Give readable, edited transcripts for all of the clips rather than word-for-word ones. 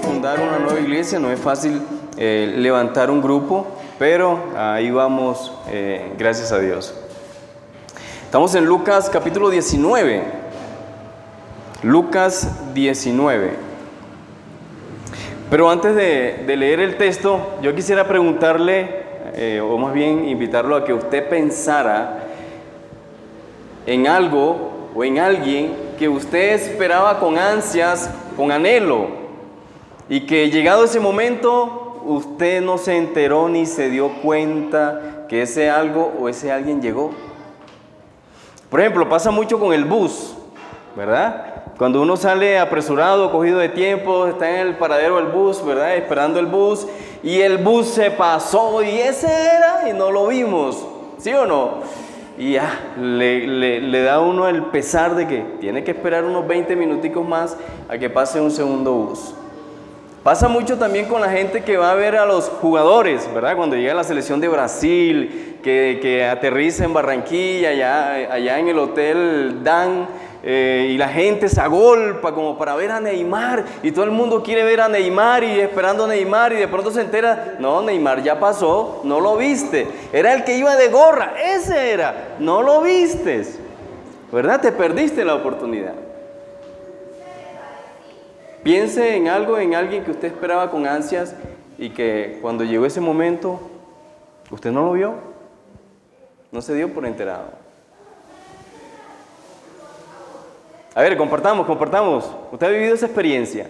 fundar una nueva iglesia, no es fácil levantar un grupo, pero ahí vamos, gracias a Dios. Estamos en Lucas capítulo 19. Lucas 19. Pero antes de leer el texto, yo quisiera preguntarle, o más bien invitarlo a que usted pensara en algo o en alguien que usted esperaba con ansias, con anhelo, y que llegado ese momento, usted no se enteró ni se dio cuenta que ese algo o ese alguien llegó. Por ejemplo, pasa mucho con el bus, ¿verdad? Cuando uno sale apresurado, cogido de tiempo, está en el paradero del bus, ¿verdad? Esperando el bus, y el bus se pasó, y ese era, y no lo vimos, ¿sí o no? Y ya, le da a uno el pesar de que tiene que esperar unos 20 minuticos más a que pase un segundo bus. Pasa mucho también con la gente que va a ver a los jugadores, ¿verdad? Cuando llega la selección de Brasil, que aterriza en Barranquilla, allá en el Hotel Dan, y la gente se agolpa como para ver a Neymar, y todo el mundo quiere ver a Neymar y esperando a Neymar, y de pronto se entera, no, Neymar ya pasó, no lo viste, era el que iba de gorra, ese era, no lo vistes, ¿verdad? Te perdiste la oportunidad. Piense en algo, en alguien que usted esperaba con ansias y que cuando llegó ese momento, usted no lo vio, no se dio por enterado. A ver, compartamos. Usted ha vivido esa experiencia.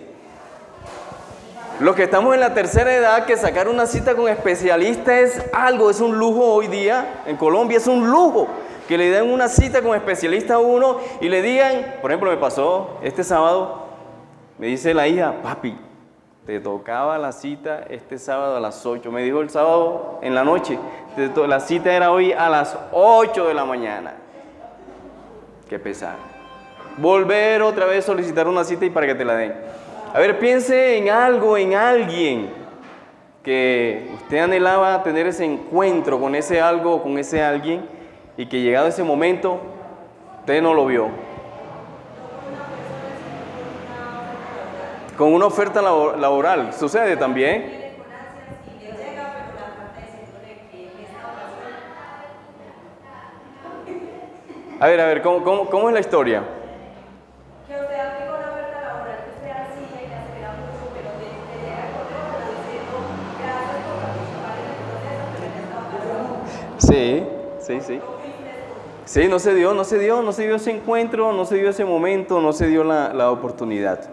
Los que estamos en la tercera edad, que sacar una cita con especialista es algo, es un lujo hoy día. En Colombia es un lujo que le den una cita con especialista a uno y le digan, por ejemplo, me pasó este sábado. Me dice la hija, papi, te tocaba la cita este sábado a las 8. Me dijo el sábado en la noche, la cita era hoy a las 8 de la mañana. Qué pesar. Volver otra vez a solicitar una cita y para que te la den. A ver, piense en algo, en alguien que usted anhelaba tener ese encuentro con ese algo, con ese alguien, y que llegado ese momento, usted no lo vio. Con una oferta laboral, ¿sucede también? A ver, ¿cómo es la historia? Que usted aplica una oferta laboral que usted así y le espera mucho, pero te llega el correo diciendo gracias por participar en el proceso, pero ya estaba pasando. Sí, no se dio ese encuentro, no se dio ese momento, no se dio la oportunidad.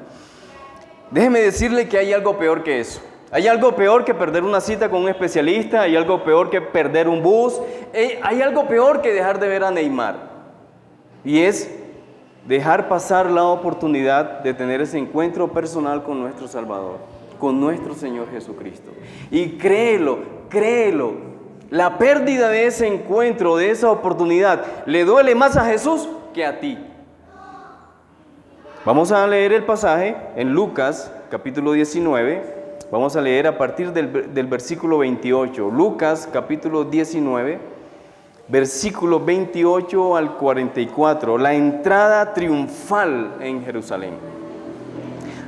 Déjeme decirle que hay algo peor que eso. Hay algo peor que perder una cita con un especialista, hay algo peor que perder un bus, hay algo peor que dejar de ver a Neymar. Y es dejar pasar la oportunidad de tener ese encuentro personal con nuestro Salvador, con nuestro Señor Jesucristo. Y créelo, la pérdida de ese encuentro, de esa oportunidad, le duele más a Jesús que a ti. Vamos a leer el pasaje en Lucas capítulo 19, vamos a leer a partir del versículo 28. Lucas capítulo 19, versículo 28 al 44, la entrada triunfal en Jerusalén.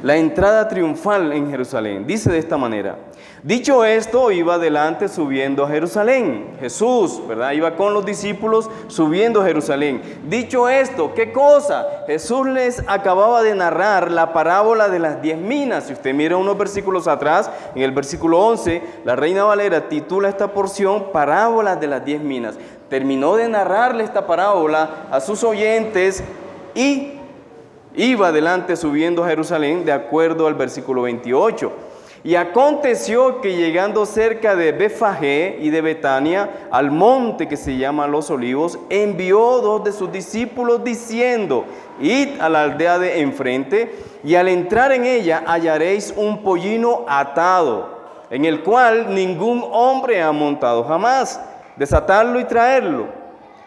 La entrada triunfal en Jerusalén, dice de esta manera. Dicho esto, iba adelante subiendo a Jerusalén. Jesús, ¿verdad? Iba con los discípulos subiendo a Jerusalén. Dicho esto, ¿qué cosa? Jesús les acababa de narrar la parábola de las 10 minas. Si usted mira unos versículos atrás, en el versículo 11, la Reina Valera titula esta porción Parábolas de las 10 minas. Terminó de narrarle esta parábola a sus oyentes y iba adelante subiendo a Jerusalén de acuerdo al versículo 28. Y aconteció que llegando cerca de Betfagé y de Betania, al monte que se llama Los Olivos, envió 2 de sus discípulos diciendo, id a la aldea de enfrente, y al entrar en ella hallaréis un pollino atado, en el cual ningún hombre ha montado jamás. Desatadlo y traerlo.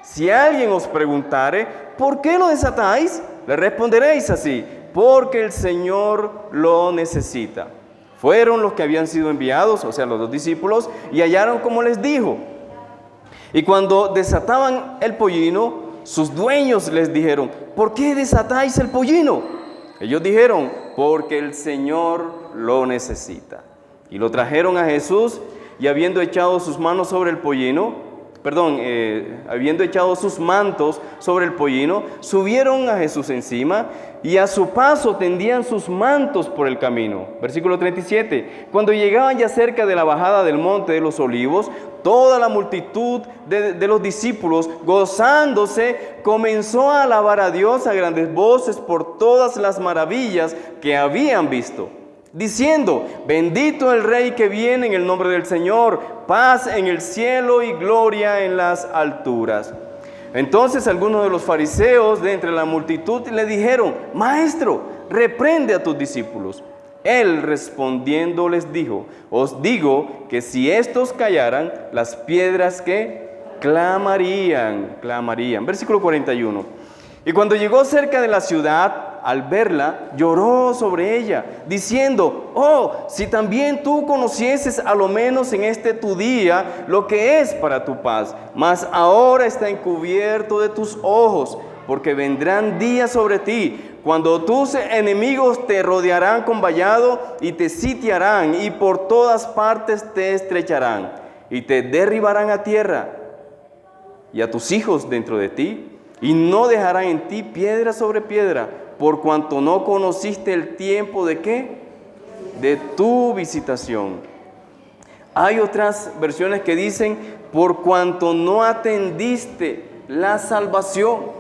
Si alguien os preguntare, ¿por qué lo desatáis? Le responderéis así, porque el Señor lo necesita. Fueron los que habían sido enviados, o sea, los 2 discípulos, y hallaron como les dijo. Y cuando desataban el pollino, sus dueños les dijeron, ¿por qué desatáis el pollino? Ellos dijeron, porque el Señor lo necesita. Y lo trajeron a Jesús, y habiendo echado sus manos sobre el pollino, habiendo echado sus mantos sobre el pollino, subieron a Jesús encima, y a su paso tendían sus mantos por el camino. Versículo 37. Cuando llegaban ya cerca de la bajada del monte de los olivos, toda la multitud de los discípulos, gozándose, comenzó a alabar a Dios a grandes voces por todas las maravillas que habían visto, diciendo: bendito el Rey que viene en el nombre del Señor, paz en el cielo y gloria en las alturas. Entonces algunos de los fariseos de entre la multitud le dijeron: Maestro, reprende a tus discípulos. Él respondiendo les dijo: os digo que si estos callaran, las piedras que clamarían. Versículo 41. Y cuando llegó cerca de la ciudad, al verla, lloró sobre ella, diciendo: oh, si también tú conocieses a lo menos en este tu día lo que es para tu paz, mas ahora está encubierto de tus ojos, porque vendrán días sobre ti, cuando tus enemigos te rodearán con vallado y te sitiarán, y por todas partes te estrecharán, y te derribarán a tierra, y a tus hijos dentro de ti, y no dejarán en ti piedra sobre piedra, por cuanto no conociste el tiempo de ¿qué? De tu visitación. Hay otras versiones que dicen: por cuanto no atendiste la salvación.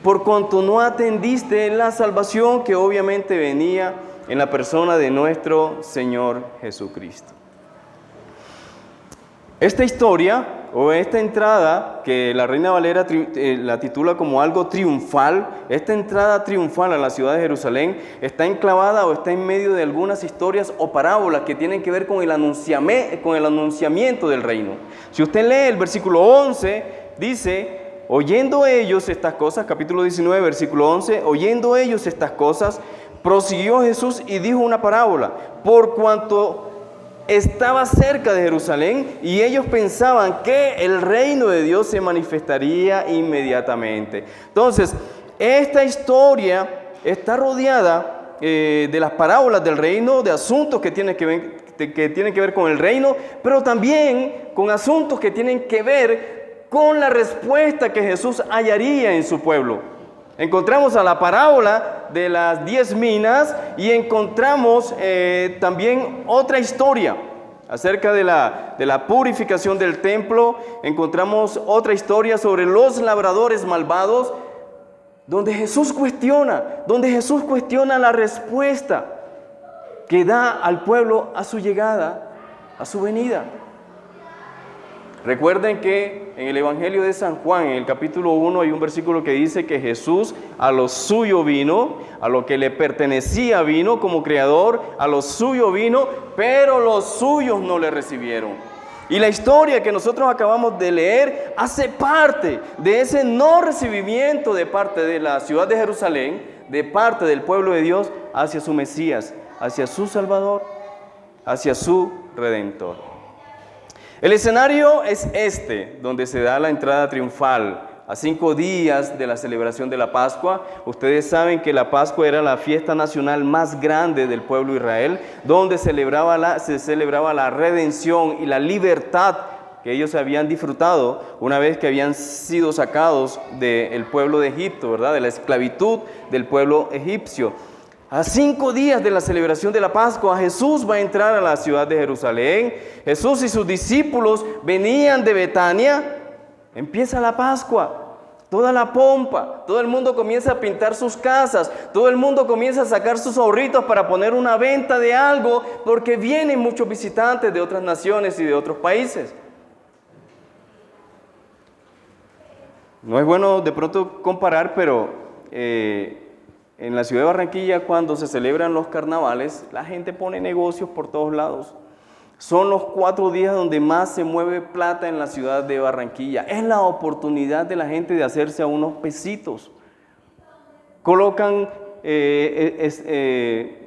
Por cuanto no atendiste la salvación que obviamente venía en la persona de nuestro Señor Jesucristo. Esta historia o esta entrada, que la Reina Valera la titula como algo triunfal, esta entrada triunfal a la ciudad de Jerusalén está enclavada o está en medio de algunas historias o parábolas que tienen que ver con el anunciamiento del reino. Si usted lee el versículo 11, dice: oyendo ellos estas cosas, capítulo 19, versículo 11, oyendo ellos estas cosas, prosiguió Jesús y dijo una parábola, por cuanto estaba cerca de Jerusalén y ellos pensaban que el reino de Dios se manifestaría inmediatamente. Entonces, esta historia está rodeada de las parábolas del reino, de asuntos que tienen que ver con el reino, pero también con asuntos que tienen que ver con la respuesta que Jesús hallaría en su pueblo. Encontramos a la parábola de las 10 minas y encontramos también otra historia acerca de la purificación del templo. Encontramos otra historia sobre los labradores malvados, donde Jesús cuestiona la respuesta que da al pueblo a su llegada, a su venida. Recuerden que en el Evangelio de San Juan, en el capítulo 1, hay un versículo que dice que Jesús a lo suyo vino, a lo que le pertenecía vino como creador, a lo suyo vino, pero los suyos no le recibieron. Y la historia que nosotros acabamos de leer hace parte de ese no recibimiento de parte de la ciudad de Jerusalén, de parte del pueblo de Dios hacia su Mesías, hacia su Salvador, hacia su Redentor. El escenario es este, donde se da la entrada triunfal a 5 días de la celebración de la Pascua. Ustedes saben que la Pascua era la fiesta nacional más grande del pueblo de Israel, donde se celebraba la redención y la libertad que ellos habían disfrutado una vez que habían sido sacados del pueblo de Egipto, ¿verdad? De la esclavitud del pueblo egipcio. A 5 días de la celebración de la Pascua, Jesús va a entrar a la ciudad de Jerusalén. Jesús y sus discípulos venían de Betania. Empieza la Pascua, toda la pompa, todo el mundo comienza a pintar sus casas, todo el mundo comienza a sacar sus ahorritos para poner una venta de algo, porque vienen muchos visitantes de otras naciones y de otros países. No es bueno de pronto comparar, pero en la ciudad de Barranquilla, cuando se celebran los carnavales, la gente pone negocios por todos lados. Son los 4 días donde más se mueve plata en la ciudad de Barranquilla. Es la oportunidad de la gente de hacerse a unos pesitos. Colocan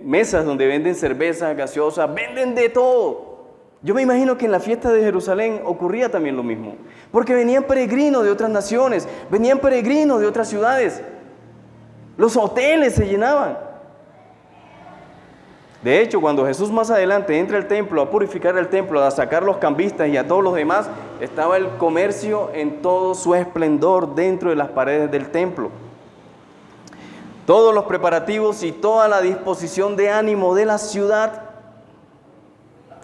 mesas donde venden cervezas, gaseosas, venden de todo. Yo me imagino que en la fiesta de Jerusalén ocurría también lo mismo, porque venían peregrinos de otras naciones, venían peregrinos de otras ciudades. Los hoteles se llenaban. De hecho, cuando Jesús más adelante entra al templo a purificar el templo, a sacar los cambistas y a todos los demás, estaba el comercio en todo su esplendor dentro de las paredes del templo. Todos los preparativos y toda la disposición de ánimo de la ciudad.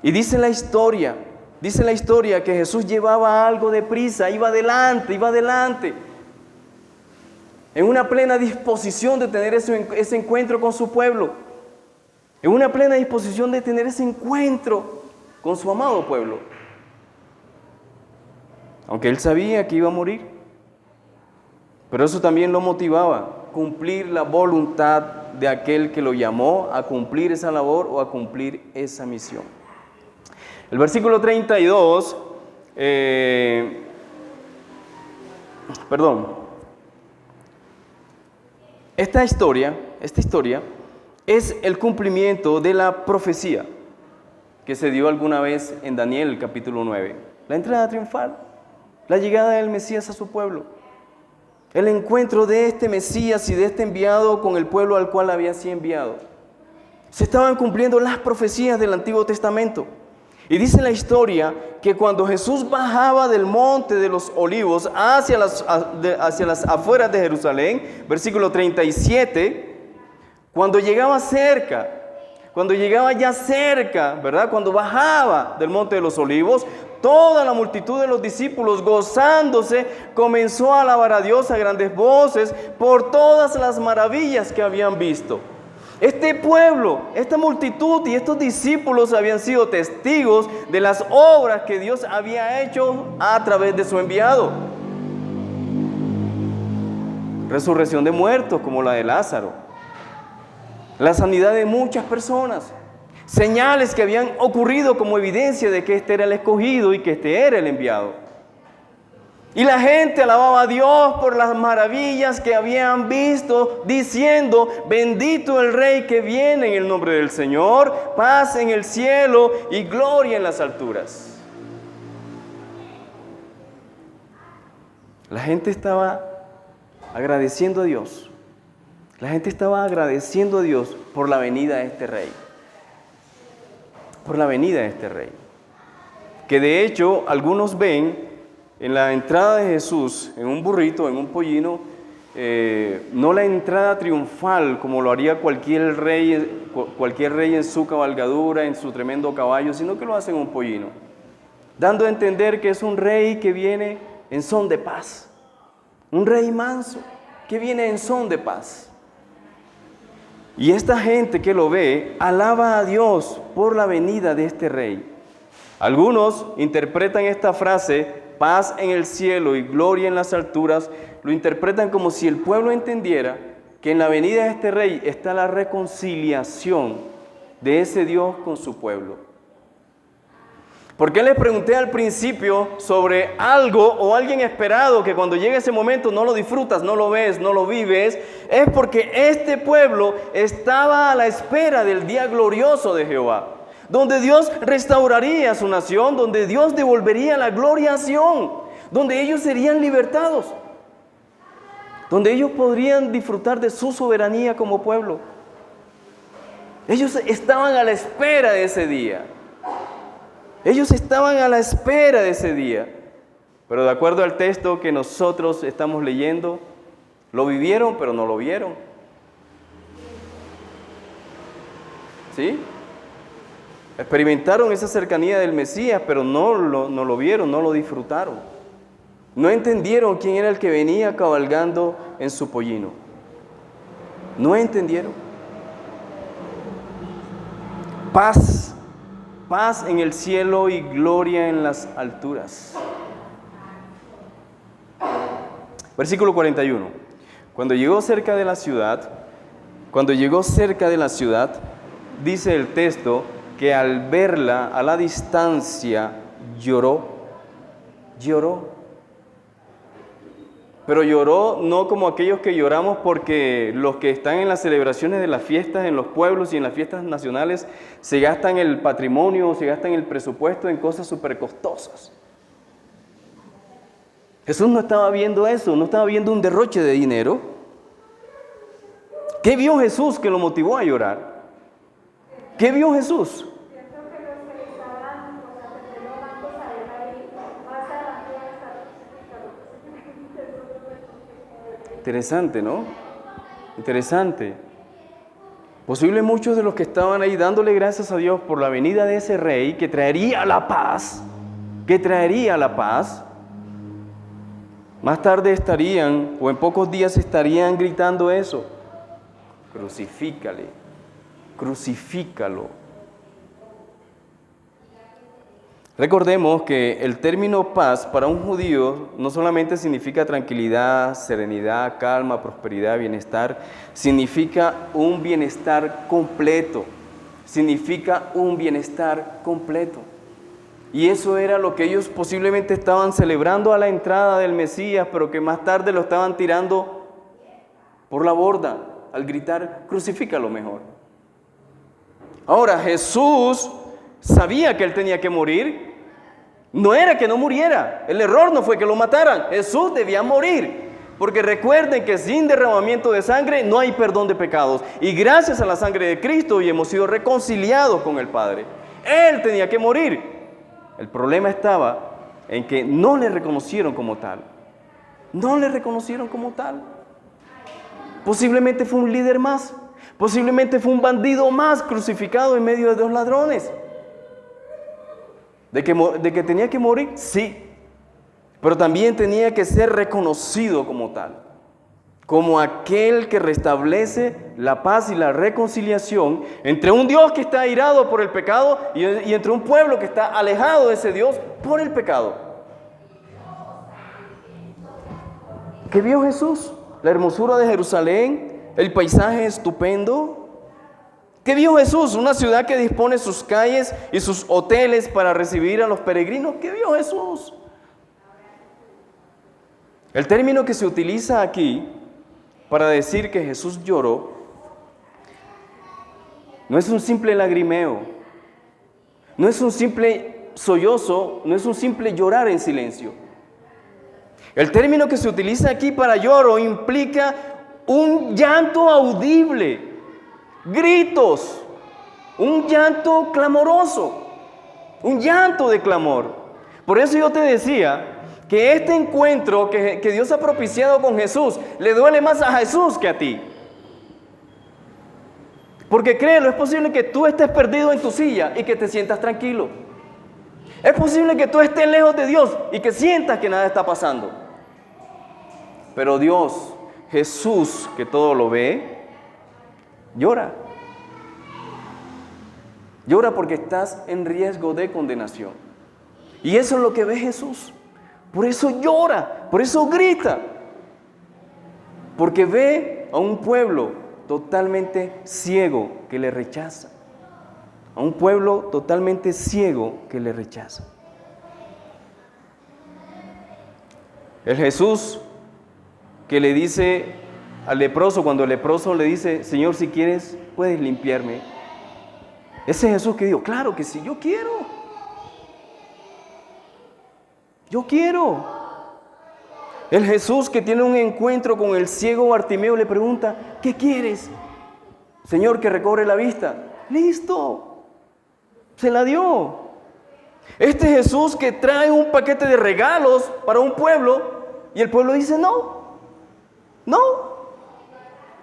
Y dice la historia que Jesús llevaba algo de prisa, iba adelante, en una plena disposición de tener ese encuentro con su pueblo, en una plena disposición de tener ese encuentro con su amado pueblo. Aunque él sabía que iba a morir, pero eso también lo motivaba, cumplir la voluntad de aquel que lo llamó a cumplir esa labor o a cumplir esa misión. El versículo 32, esta historia es el cumplimiento de la profecía que se dio alguna vez en Daniel capítulo 9. La entrada triunfal, la llegada del Mesías a su pueblo, el encuentro de este Mesías y de este enviado con el pueblo al cual había sido enviado. Se estaban cumpliendo las profecías del Antiguo Testamento. Y dice la historia que cuando Jesús bajaba del monte de los olivos hacia las afueras de Jerusalén, versículo 37, cuando llegaba ya cerca, ¿verdad? Cuando bajaba del monte de los olivos, toda la multitud de los discípulos, gozándose, comenzó a alabar a Dios a grandes voces por todas las maravillas que habían visto. Este pueblo, esta multitud y estos discípulos habían sido testigos de las obras que Dios había hecho a través de su enviado. Resurrección de muertos como la de Lázaro, la sanidad de muchas personas, señales que habían ocurrido como evidencia de que este era el escogido y que este era el enviado. Y la gente alababa a Dios por las maravillas que habían visto, diciendo: bendito el Rey que viene en el nombre del Señor, paz en el cielo y gloria en las alturas. La gente estaba agradeciendo a Dios. La gente estaba agradeciendo a Dios por la venida de este Rey. Por la venida de este Rey. Que de hecho algunos ven en la entrada de Jesús, en un burrito, en un pollino, no la entrada triunfal como lo haría cualquier rey en su cabalgadura, en su tremendo caballo, sino que lo hace en un pollino, dando a entender que es un rey que viene en son de paz, un rey manso que viene en son de paz. Y esta gente que lo ve, alaba a Dios por la venida de este rey. Algunos interpretan esta frase, paz en el cielo y gloria en las alturas, lo interpretan como si el pueblo entendiera que en la venida de este rey está la reconciliación de ese Dios con su pueblo. ¿Por qué les pregunté al principio sobre algo o alguien esperado que cuando llegue ese momento no lo disfrutas, no lo ves, no lo vives? Es porque este pueblo estaba a la espera del día glorioso de Jehová, donde Dios restauraría su nación, donde Dios devolvería la gloria a Sión, donde ellos serían libertados, donde ellos podrían disfrutar de su soberanía como pueblo. Ellos estaban a la espera de ese día. Ellos estaban a la espera de ese día. Pero de acuerdo al texto que nosotros estamos leyendo, lo vivieron, pero no lo vieron. ¿Sí? Experimentaron esa cercanía del Mesías, pero no lo vieron, no lo disfrutaron. No entendieron quién era el que venía cabalgando en su pollino. No entendieron. Paz en el cielo y gloria en las alturas. Versículo 41. Cuando llegó cerca de la ciudad, dice el texto que al verla a la distancia lloró. Pero lloró no como aquellos que lloramos porque los que están en las celebraciones de las fiestas en los pueblos y en las fiestas nacionales se gastan el patrimonio, se gastan el presupuesto en cosas súper costosas. Jesús no estaba viendo eso, no estaba viendo un derroche de dinero. ¿Qué vio Jesús que lo motivó a llorar? ¿Qué vio Jesús? Interesante, ¿no? Interesante. Posible muchos de los que estaban ahí dándole gracias a Dios por la venida de ese rey que traería la paz, más tarde estarían, o en pocos días estarían gritando eso: crucifícale, crucifícalo. Recordemos que el término paz para un judío no solamente significa tranquilidad, serenidad, calma, prosperidad, bienestar, significa un bienestar completo, Y eso era lo que ellos posiblemente estaban celebrando a la entrada del Mesías, pero que más tarde lo estaban tirando por la borda al gritar: crucifícalo mejor. Ahora, Jesús sabía que él tenía que morir. No era que no muriera, el error no fue que lo mataran, Jesús debía morir, porque recuerden que sin derramamiento de sangre no hay perdón de pecados, y gracias a la sangre de Cristo hoy hemos sido reconciliados con el Padre. Él tenía que morir. El problema estaba en que no le reconocieron como tal. Posiblemente fue un líder más, posiblemente fue un bandido más crucificado en medio de dos ladrones. ¿De que tenía que morir? Sí, pero también tenía que ser reconocido como tal, como aquel que restablece la paz y la reconciliación entre un Dios que está airado por el pecado y entre un pueblo que está alejado de ese Dios por el pecado. ¿Qué vio Jesús? La hermosura de Jerusalén, el paisaje estupendo. ¿Qué vio Jesús? Una ciudad que dispone sus calles y sus hoteles para recibir a los peregrinos. ¿Qué vio Jesús? El término que se utiliza aquí para decir que Jesús lloró no es un simple lagrimeo, no es un simple sollozo, no es un simple llorar en silencio. El término que se utiliza aquí para lloro implica un llanto audible, gritos, un llanto clamoroso, un llanto de clamor. Por eso yo te decía que este encuentro que Dios ha propiciado con Jesús le duele más a Jesús que a ti. Porque créelo, es posible que tú estés perdido en tu silla y que te sientas tranquilo. Es posible que tú estés lejos de Dios y que sientas que nada está pasando. Pero Dios, Jesús, que todo lo ve, llora. Llora porque estás en riesgo de condenación. Y eso es lo que ve Jesús. Por eso llora, por eso grita. Porque ve a un pueblo totalmente ciego que le rechaza. A un pueblo totalmente ciego que le rechaza. El Jesús que le dice al leproso, cuando el leproso le dice: Señor, si quieres, puedes limpiarme. Ese Jesús que dijo: claro que sí, yo quiero. El Jesús que tiene un encuentro con el ciego Bartimeo le pregunta: ¿qué quieres? Señor, que recobre la vista. Listo, se la dio. Este Jesús que trae un paquete de regalos para un pueblo y el pueblo dice: no.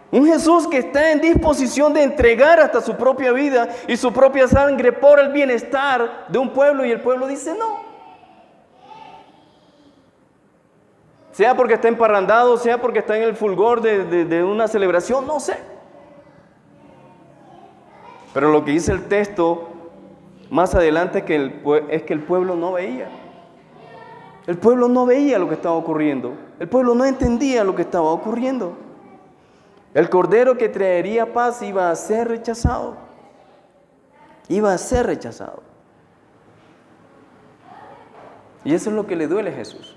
Un Jesús que está en disposición de entregar hasta su propia vida y su propia sangre por el bienestar de un pueblo, y el pueblo dice: no. Sea porque está emparrandado, sea porque está en el fulgor de una celebración, no sé. Pero lo que dice el texto más adelante es que el pueblo no veía. El pueblo no veía lo que estaba ocurriendo. El pueblo no entendía lo que estaba ocurriendo. El Cordero que traería paz iba a ser rechazado. Y eso es lo que le duele a Jesús.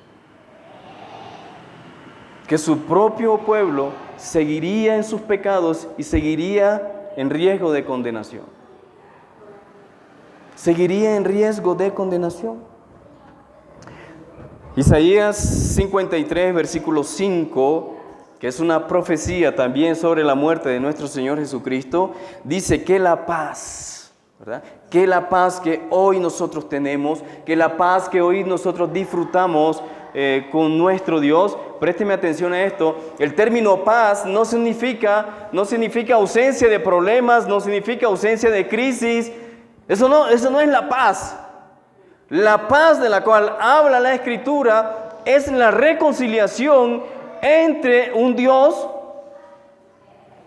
Que su propio pueblo seguiría en sus pecados y seguiría en riesgo de condenación. Isaías 53, versículo 5, que es una profecía también sobre la muerte de nuestro Señor Jesucristo, dice que la paz, ¿verdad? Que la paz que hoy nosotros tenemos, que la paz que hoy nosotros disfrutamos con nuestro Dios. Présteme atención a esto. El término paz no significa ausencia de problemas, no significa ausencia de crisis. Eso no es la paz. La paz de la cual habla la Escritura es la reconciliación entre un Dios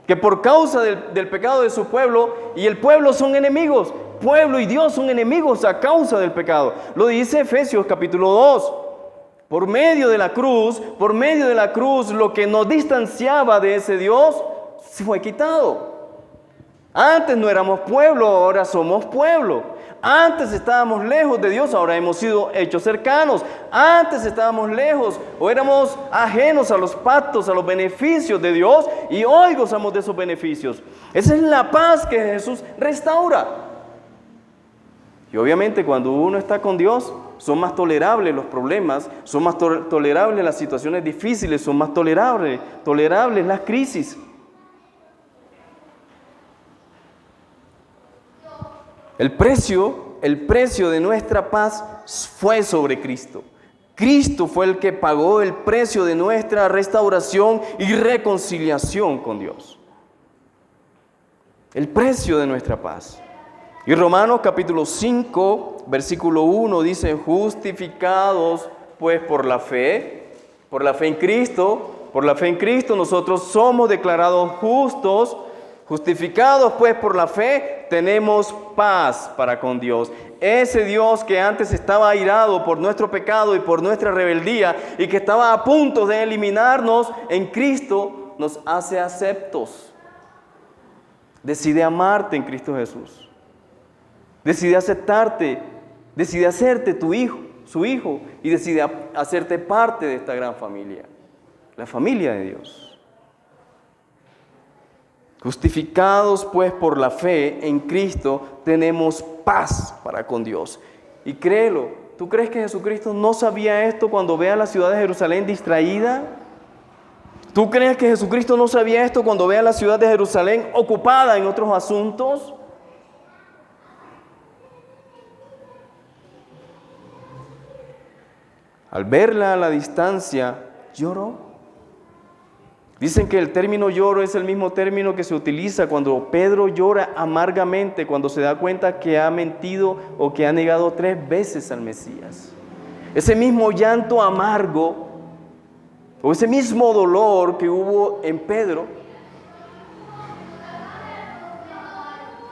que por causa del pecado de su pueblo, y el pueblo son enemigos, pueblo y Dios son enemigos a causa del pecado. Lo dice Efesios capítulo 2. Por medio de la cruz, lo que nos distanciaba de ese Dios se fue quitado. Antes no éramos pueblo, ahora somos pueblo. Antes estábamos lejos de Dios, ahora hemos sido hechos cercanos. Antes estábamos lejos o éramos ajenos a los pactos, a los beneficios de Dios, y hoy gozamos de esos beneficios. Esa es la paz que Jesús restaura. Y obviamente cuando uno está con Dios, son más tolerables los problemas, son más tolerables las situaciones difíciles, son más tolerables las crisis. El precio de nuestra paz fue sobre Cristo. Cristo fue el que pagó el precio de nuestra restauración y reconciliación con Dios. El precio de nuestra paz. Y Romanos capítulo 5, versículo 1 dice: justificados pues por la fe en Cristo nosotros somos declarados justos. Justificados pues por la fe, tenemos paz para con Dios. Ese Dios que antes estaba airado por nuestro pecado y por nuestra rebeldía, y que estaba a punto de eliminarnos, en Cristo nos hace aceptos. Decide amarte en Cristo Jesús. Decide aceptarte, decide hacerte tu hijo, su hijo, y decide hacerte parte de esta gran familia, la familia de Dios. Justificados pues por la fe en Cristo, tenemos paz para con Dios. Y créelo, ¿tú crees que Jesucristo no sabía esto cuando ve a la ciudad de Jerusalén distraída? ¿Tú crees que Jesucristo no sabía esto cuando ve a la ciudad de Jerusalén ocupada en otros asuntos? Al verla a la distancia, lloró. Dicen que el término lloro es el mismo término que se utiliza cuando Pedro llora amargamente cuando se da cuenta que ha mentido o que ha negado 3 veces al Mesías. Ese mismo llanto amargo o ese mismo dolor que hubo en Pedro,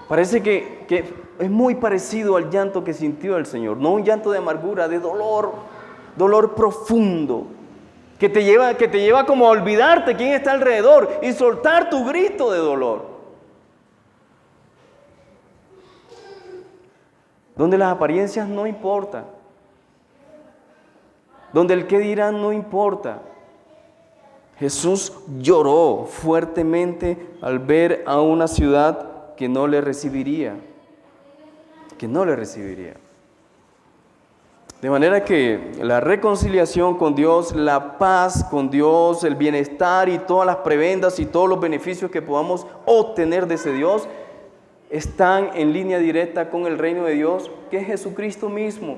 parece que es muy parecido al llanto que sintió el Señor. No un llanto de amargura, de dolor profundo. Que te lleva como a olvidarte quién está alrededor y soltar tu grito de dolor. Donde las apariencias no importan. Donde el qué dirán no importa. Jesús lloró fuertemente al ver a una ciudad que no le recibiría. De manera que la reconciliación con Dios, la paz con Dios, el bienestar y todas las prebendas y todos los beneficios que podamos obtener de ese Dios están en línea directa con el reino de Dios, que es Jesucristo mismo.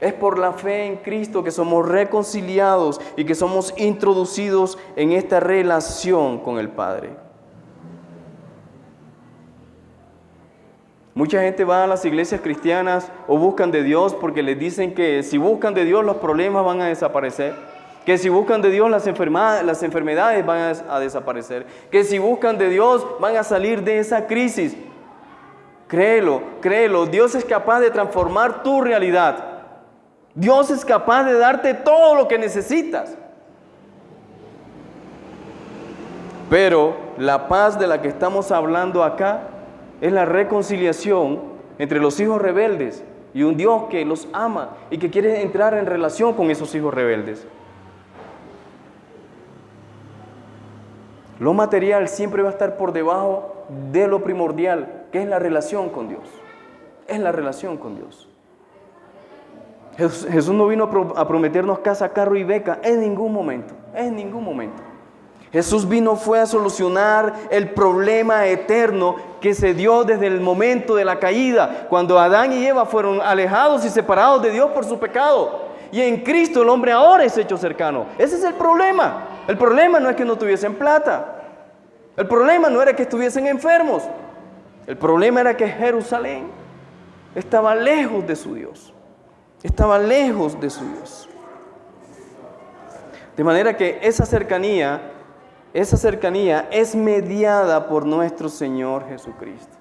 Es por la fe en Cristo que somos reconciliados y que somos introducidos en esta relación con el Padre. Mucha gente va a las iglesias cristianas o buscan de Dios porque les dicen que si buscan de Dios los problemas van a desaparecer, que si buscan de Dios las enfermedades van a desaparecer, que si buscan de Dios van a salir de esa crisis. Créelo, Dios es capaz de transformar tu realidad. Dios es capaz de darte todo lo que necesitas. Pero la paz de la que estamos hablando acá es la reconciliación entre los hijos rebeldes y un Dios que los ama y que quiere entrar en relación con esos hijos rebeldes. Lo material siempre va a estar por debajo de lo primordial, que es la relación con Dios. Es la relación con Dios. Jesús no vino a prometernos casa, carro y beca en ningún momento. Jesús fue a solucionar el problema eterno que se dio desde el momento de la caída, cuando Adán y Eva fueron alejados y separados de Dios por su pecado. Y en Cristo el hombre ahora es hecho cercano. Ese es el problema. El problema no es que no tuviesen plata. El problema no era que estuviesen enfermos. El problema era que Jerusalén estaba lejos de su Dios. Estaba lejos de su Dios. De manera que esa cercanía es mediada por nuestro Señor Jesucristo.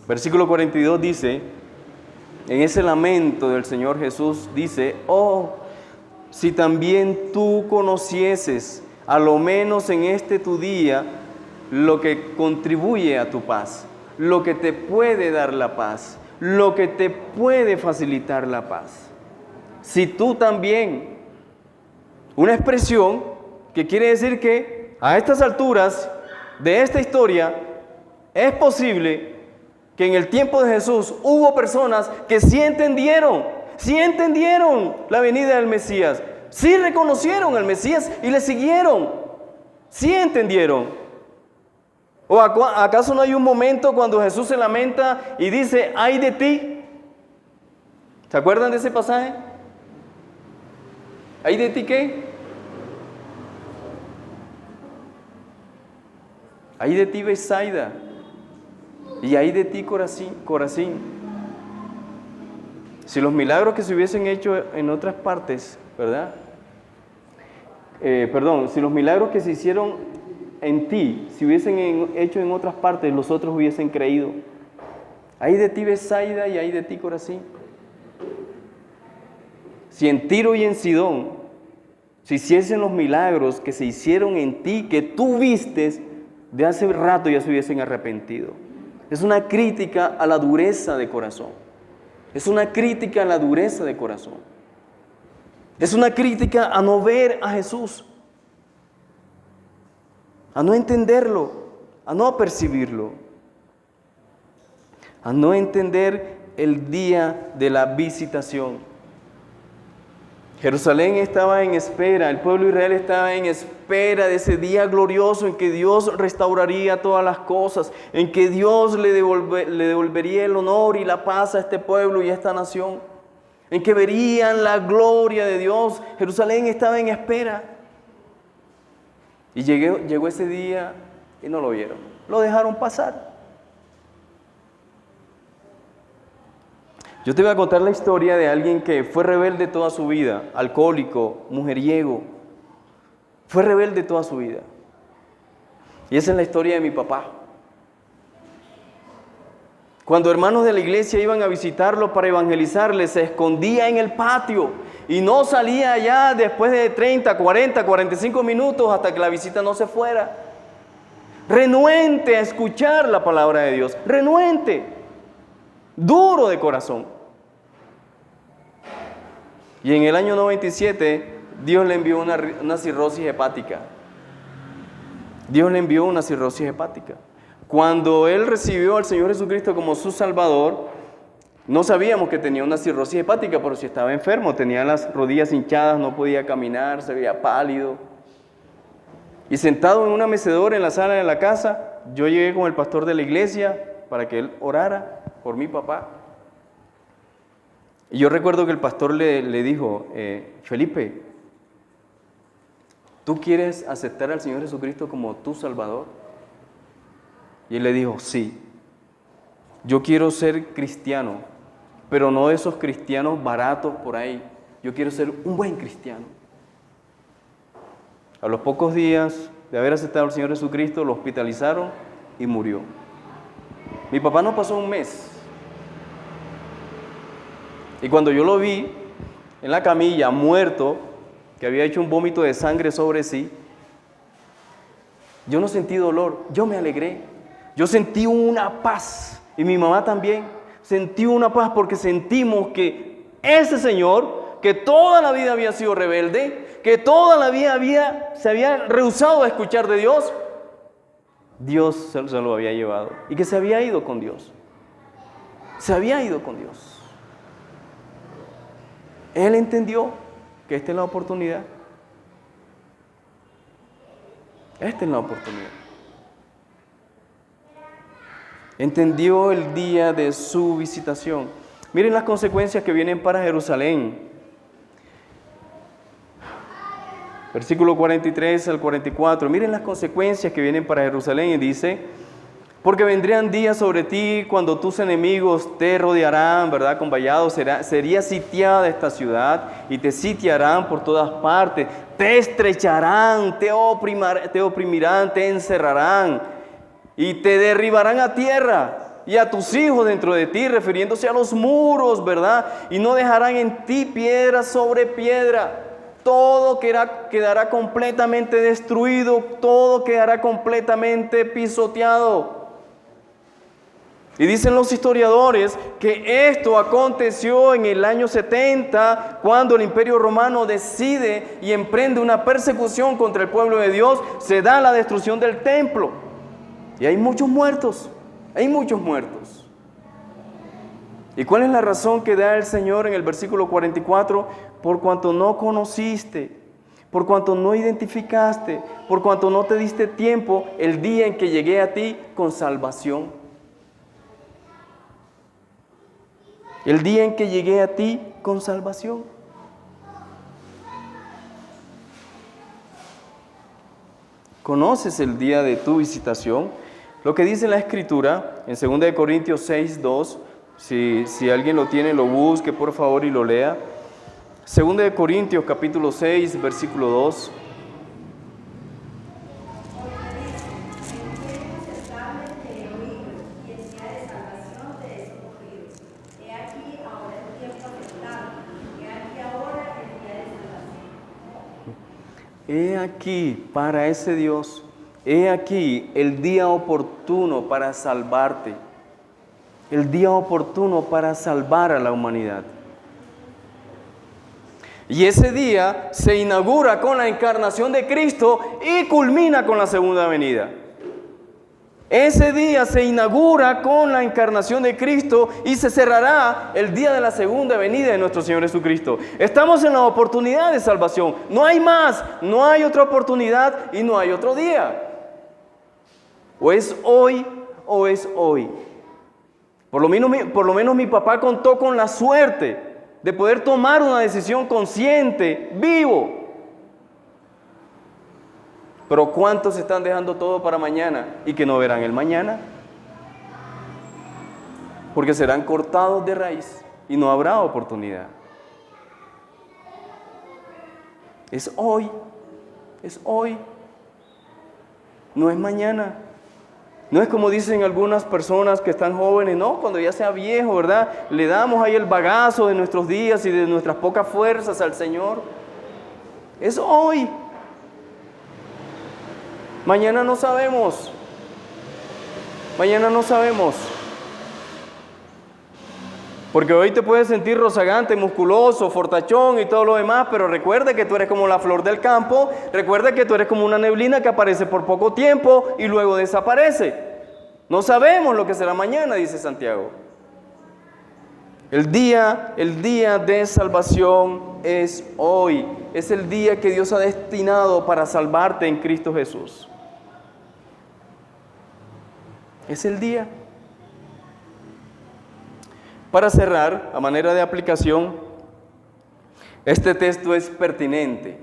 Versículo 42 dice, en ese lamento del Señor Jesús, dice, oh, si también tú conocieses, a lo menos en este tu día, lo que contribuye a tu paz, lo que te puede dar la paz, lo que te puede facilitar la paz. Si tú también, una expresión que quiere decir que a estas alturas de esta historia es posible que en el tiempo de Jesús hubo personas que sí entendieron la venida del Mesías, sí reconocieron al Mesías y le siguieron, sí entendieron. ¿O acaso no hay un momento cuando Jesús se lamenta y dice, ay de ti? ¿Se acuerdan de ese pasaje? ¿Ay de ti qué? Ay de ti Betsaida, y ay de ti Corazín. Si los milagros que se hubiesen hecho en otras partes, ¿verdad? Si los milagros que se hicieron en ti, si hubiesen hecho en otras partes, los otros hubiesen creído. Ay de ti Betsaida y ay de ti Corazín. Si en Tiro y en Sidón se hiciesen los milagros que se hicieron en ti, que tú vistes, de hace rato ya se hubiesen arrepentido. Es una crítica a la dureza de corazón. Es una crítica a la dureza de corazón. Es una crítica a no ver a Jesús, a no entenderlo, a no percibirlo, a no entender el día de la visitación. Jerusalén estaba en espera, el pueblo de Israel estaba en espera de ese día glorioso en que Dios restauraría todas las cosas, en que Dios le devolvería el honor y la paz a este pueblo y a esta nación, en que verían la gloria de Dios. Jerusalén estaba en espera. Y llegó ese día y no lo vieron, lo dejaron pasar. Yo te voy a contar la historia de alguien que fue rebelde toda su vida, alcohólico, mujeriego, fue rebelde toda su vida. Y esa es la historia de mi papá. Cuando hermanos de la iglesia iban a visitarlo para evangelizarle, se escondía en el patio y no salía allá después de 30, 40, 45 minutos hasta que la visita no se fuera. Renuente a escuchar la palabra de Dios, renuente, duro de corazón. Y en el año 97, Dios le envió una cirrosis hepática. Dios le envió una cirrosis hepática. Cuando él recibió al Señor Jesucristo como su Salvador, no sabíamos que tenía una cirrosis hepática, pero si estaba enfermo, tenía las rodillas hinchadas, no podía caminar, se veía pálido. Y sentado en una mecedora en la sala de la casa, yo llegué con el pastor de la iglesia para que él orara por mi papá. Y yo recuerdo que el pastor le dijo, Felipe, ¿tú quieres aceptar al Señor Jesucristo como tu Salvador? Y él le dijo, sí, yo quiero ser cristiano, pero no de esos cristianos baratos por ahí. Yo quiero ser un buen cristiano. A los pocos días de haber aceptado al Señor Jesucristo, lo hospitalizaron y murió. Mi papá no pasó un mes. Y cuando yo lo vi en la camilla, muerto, que había hecho un vómito de sangre sobre sí, yo no sentí dolor, yo me alegré. Yo sentí una paz, y mi mamá también, sentí una paz porque sentimos que ese Señor, que toda la vida había sido rebelde, que toda la vida se había rehusado a escuchar de Dios, Dios se lo había llevado, y que se había ido con Dios. Se había ido con Dios. Él entendió que esta es la oportunidad. Esta es la oportunidad. Entendió el día de su visitación. Miren las consecuencias que vienen para Jerusalén. Versículo 43 al 44. Miren las consecuencias que vienen para Jerusalén. Y dice: porque vendrían días sobre ti cuando tus enemigos te rodearán, ¿verdad? Con vallados sería sitiada esta ciudad y te sitiarán por todas partes. Te estrecharán, te oprimirán, te encerrarán y te derribarán a tierra y a tus hijos dentro de ti, refiriéndose a los muros, ¿verdad? Y no dejarán en ti piedra sobre piedra. Todo quedará completamente destruido, todo quedará completamente pisoteado. Y dicen los historiadores que esto aconteció en el año 70, cuando el Imperio Romano decide y emprende una persecución contra el pueblo de Dios. Se da la destrucción del templo. Y hay muchos muertos, hay muchos muertos. ¿Y cuál es la razón que da el Señor en el versículo 44? Por cuanto no conociste, por cuanto no identificaste, por cuanto no te diste tiempo el día en que llegué a ti con salvación. El día en que llegué a ti con salvación. ¿Conoces el día de tu visitación? Lo que dice la Escritura en 2 Corintios 6, 2, si alguien lo tiene, lo busque por favor y lo lea. 2 Corintios capítulo 6, versículo 2. He aquí para ese Dios, he aquí el día oportuno para salvarte, el día oportuno para salvar a la humanidad. Y ese día se inaugura con la encarnación de Cristo y culmina con la segunda venida. Ese día se inaugura con la encarnación de Cristo y se cerrará el día de la segunda venida de nuestro Señor Jesucristo. Estamos en la oportunidad de salvación. No hay más, no hay otra oportunidad y no hay otro día. O es hoy o es hoy. Por lo menos mi papá contó con la suerte de poder tomar una decisión consciente, vivo. Pero ¿cuántos están dejando todo para mañana y que no verán el mañana? Porque serán cortados de raíz y no habrá oportunidad. Es hoy, no es mañana. No es como dicen algunas personas que están jóvenes, no, cuando ya sea viejo, ¿verdad? Le damos ahí el bagazo de nuestros días y de nuestras pocas fuerzas al Señor. Es hoy. Mañana no sabemos. Mañana no sabemos. Porque hoy te puedes sentir rozagante, musculoso, fortachón y todo lo demás, pero recuerda que tú eres como la flor del campo, recuerda que tú eres como una neblina que aparece por poco tiempo y luego desaparece. No sabemos lo que será mañana, dice Santiago. El día de salvación es hoy. Es el día que Dios ha destinado para salvarte en Cristo Jesús. Es el día. Para cerrar, a manera de aplicación, este texto es pertinente.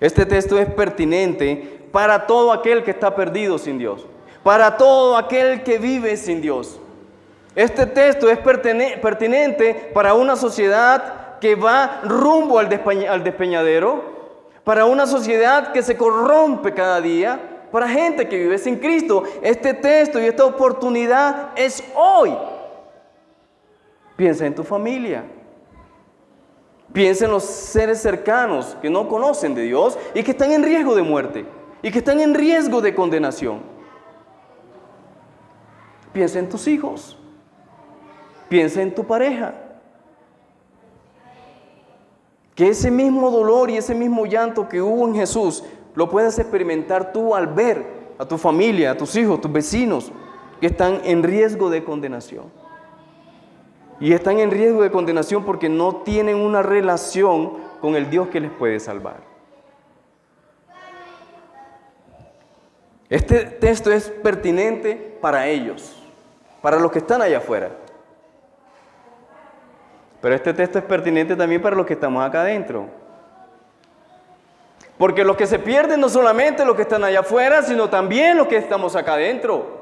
Este texto es pertinente para todo aquel que está perdido sin Dios, para todo aquel que vive sin Dios. Este texto es pertinente para una sociedad que va rumbo al despeñadero, para una sociedad que se corrompe cada día, para gente que vive sin Cristo. Este texto y esta oportunidad es hoy. Piensa en tu familia. Piensa en los seres cercanos que no conocen de Dios y que están en riesgo de muerte y que están en riesgo de condenación. Piensa en tus hijos. Piensa en tu pareja. Que ese mismo dolor y ese mismo llanto que hubo en Jesús lo puedes experimentar tú al ver a tu familia, a tus hijos, tus vecinos que están en riesgo de condenación. Y están en riesgo de condenación porque no tienen una relación con el Dios que les puede salvar. Este texto es pertinente para ellos, para los que están allá afuera. Pero este texto es pertinente también para los que estamos acá adentro. Porque los que se pierden no solamente los que están allá afuera, sino también los que estamos acá adentro.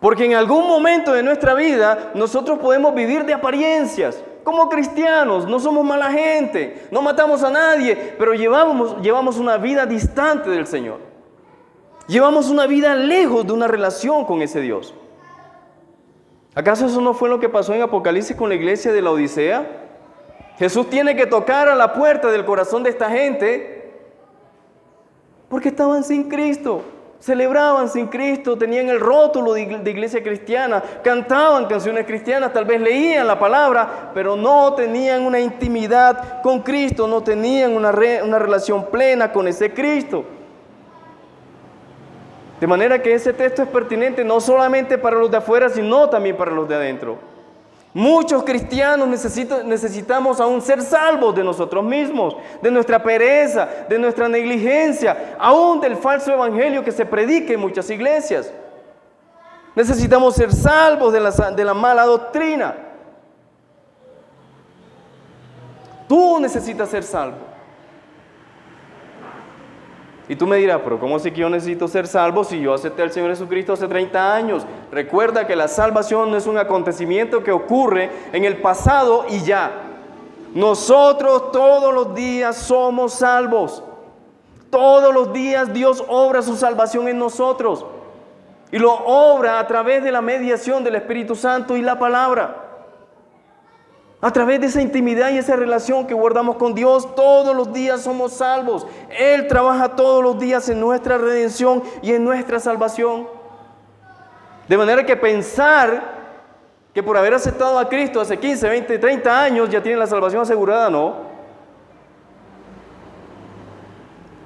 Porque en algún momento de nuestra vida nosotros podemos vivir de apariencias. Como cristianos, no somos mala gente, no matamos a nadie, pero llevamos una vida distante del Señor. Llevamos una vida lejos de una relación con ese Dios. ¿Acaso eso no fue lo que pasó en Apocalipsis con la iglesia de la Odisea? Jesús tiene que tocar a la puerta del corazón de esta gente porque estaban sin Cristo. Celebraban sin Cristo, tenían el rótulo de iglesia cristiana, cantaban canciones cristianas, tal vez leían la palabra, pero no tenían una intimidad con Cristo, no tenían una relación plena con ese Cristo. De manera que ese texto es pertinente no solamente para los de afuera, sino también para los de adentro. Muchos cristianos necesitamos aún ser salvos de nosotros mismos, de nuestra pereza, de nuestra negligencia, aún del falso evangelio que se predica en muchas iglesias. Necesitamos ser salvos de la mala doctrina. Tú necesitas ser salvo. Y tú me dirás, pero ¿cómo sé que yo necesito ser salvo si yo acepté al Señor Jesucristo hace 30 años? Recuerda que la salvación no es un acontecimiento que ocurre en el pasado y ya. Nosotros todos los días somos salvos. Todos los días Dios obra su salvación en nosotros. Y lo obra a través de la mediación del Espíritu Santo y la palabra. A través de esa intimidad y esa relación que guardamos con Dios, todos los días somos salvos. Él trabaja todos los días en nuestra redención y en nuestra salvación. De manera que pensar que por haber aceptado a Cristo hace 15, 20, 30 años ya tiene la salvación asegurada, no.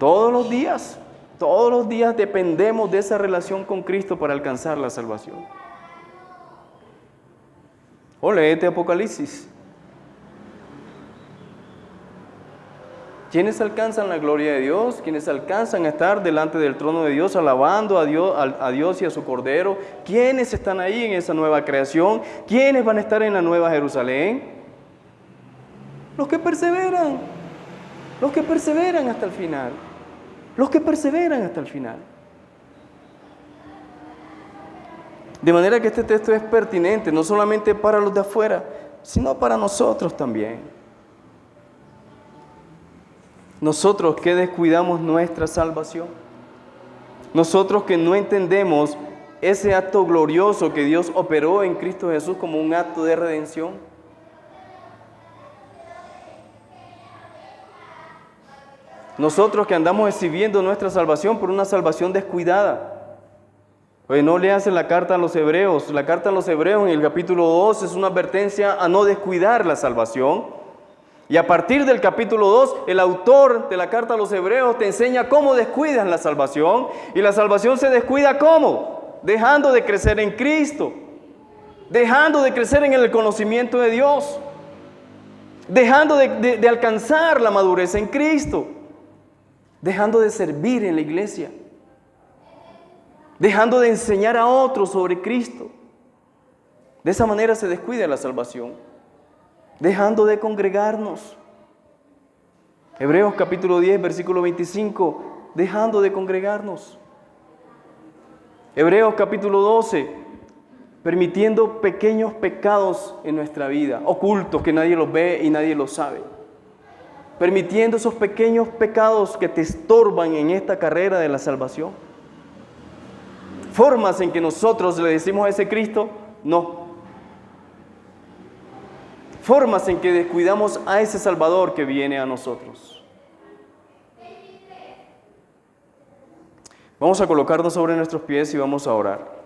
Todos los días dependemos de esa relación con Cristo para alcanzar la salvación. O léete Apocalipsis. ¿Quiénes alcanzan la gloria de Dios? ¿Quiénes alcanzan a estar delante del trono de Dios, alabando a Dios y a su Cordero? ¿Quiénes están ahí en esa nueva creación? ¿Quiénes van a estar en la nueva Jerusalén? Los que perseveran. Los que perseveran hasta el final. Los que perseveran hasta el final. De manera que este texto es pertinente, no solamente para los de afuera, sino para nosotros también. Nosotros que descuidamos nuestra salvación. Nosotros que no entendemos ese acto glorioso que Dios operó en Cristo Jesús como un acto de redención. Nosotros que andamos exhibiendo nuestra salvación por una salvación descuidada. Oye, no leas la carta a los Hebreos. La carta a los Hebreos en el capítulo 2 es una advertencia a no descuidar la salvación. Y a partir del capítulo 2, el autor de la carta a los Hebreos te enseña cómo descuidas la salvación. Y la salvación se descuida ¿cómo? Dejando de crecer en Cristo. Dejando de crecer en el conocimiento de Dios. Dejando de alcanzar la madurez en Cristo. Dejando de servir en la iglesia. Dejando de enseñar a otros sobre Cristo. De esa manera se descuida la salvación. Dejando de congregarnos. Hebreos capítulo 10, versículo 25, dejando de congregarnos. Hebreos capítulo 12, permitiendo pequeños pecados en nuestra vida, ocultos que nadie los ve y nadie los sabe. Permitiendo esos pequeños pecados que te estorban en esta carrera de la salvación. Formas en que nosotros le decimos a ese Cristo, no. Formas en que descuidamos a ese Salvador que viene a nosotros. Vamos a colocarnos sobre nuestros pies y vamos a orar.